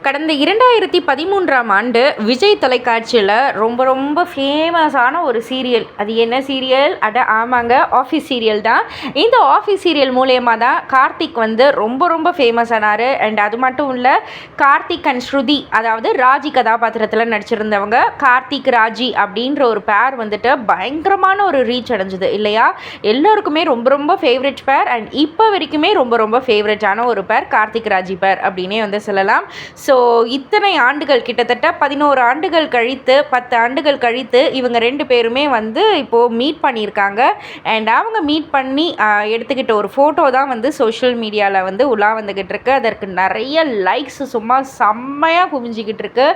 கடந்த 2013ஆம் ஆண்டு விஜய் தொலைக்காட்சியில் ரொம்ப ரொம்ப ஃபேமஸான ஒரு சீரியல். அது என்ன சீரியல்? ஆமாங்க, ஆஃபீஸ் சீரியல் தான். இந்த ஆஃபீஸ் சீரியல் மூலயமா தான் கார்த்திக் வந்து ரொம்ப ரொம்ப ஃபேமஸ் ஆனார். அண்ட் அது மட்டும் இல்லை, கார்த்திக் அண்ட் ஸ்ருதி, அதாவது ராஜி கதாபாத்திரத்தில் நடிச்சிருந்தவங்க கார்த்திக் ராஜி அப்படின்ற ஒரு பேர் வந்துட்டு பயங்கரமான ஒரு ரீச் அடைஞ்சுது இல்லையா? எல்லோருக்குமே ரொம்ப ரொம்ப ஃபேவரட் பேர். அண்ட் இப்போ வரைக்குமே ரொம்ப ரொம்ப ஃபேவரட்டான ஒரு பேர் கார்த்திக் ராஜி பேர் அப்படின்னே வந்து சொல்லலாம். ஸோ இத்தனை ஆண்டுகள், கிட்டத்தட்ட 11 ஆண்டுகள் கழித்து, 10 ஆண்டுகள் கழித்து இவங்க 2 பேருமே வந்து இப்போது மீட் பண்ணியிருக்காங்க. அண்ட் அவங்க மீட் பண்ணி எடுத்துக்கிட்ட ஒரு ஃபோட்டோ தான் வந்து சோஷியல் மீடியாவில் வந்து உலா வந்துக்கிட்டு இருக்கு. அதற்கு நிறைய லைக்ஸ் சும்மா செம்மையாக குவிஞ்சிக்கிட்டு இருக்கு.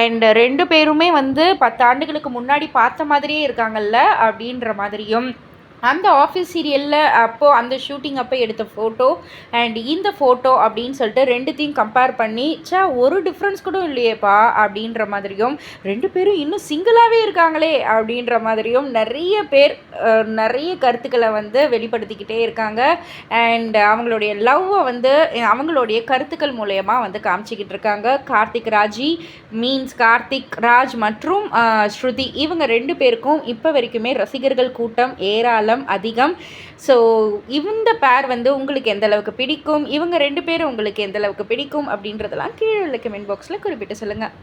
அண்ட் 2 பேருமே வந்து 10 ஆண்டுகளுக்கு முன்னாடி பார்த்த மாதிரியே இருக்காங்கல்ல அப்படின்ற மாதிரியும், அந்த ஆஃபீஸ் சீரியலில் அப்போது அந்த ஷூட்டிங் அப்போ எடுத்த ஃபோட்டோ அண்ட் இந்த ஃபோட்டோ அப்படின்னு சொல்லிட்டு 2த்தையும் கம்பேர் பண்ணி, ஒரு டிஃப்ரென்ஸ் கூட இல்லையேப்பா அப்படின்ற மாதிரியும், 2 பேரும் இன்னும் சிங்கிளாகவே இருக்காங்களே அப்படின்ற மாதிரியும் நிறைய பேர் நிறைய கருத்துக்களை வந்து வெளிப்படுத்திக்கிட்டே இருக்காங்க. அண்ட் அவங்களுடைய லவ்வை வந்து அவங்களுடைய கருத்துக்கள் மூலயமா வந்து காமிச்சிக்கிட்டு இருக்காங்க. கார்த்திக் ராஜி மீன்ஸ் கார்த்திக் ராஜ் மற்றும் ஸ்ருதி, இவங்க 2 பேருக்கும் இப்போ வரைக்குமே ரசிகர்கள் கூட்டம் ஏராளம் அதிகம். ஸோ இந்த பேர் வந்து உங்களுக்கு எந்த அளவுக்கு பிடிக்கும், இவங்க 2 பேரும் உங்களுக்கு எந்த அளவுக்கு பிடிக்கும் அப்படின்றதெல்லாம் கீழே உள்ள கமெண்ட் பாக்ஸில் குறிப்பிட்டு சொல்லுங்கள்.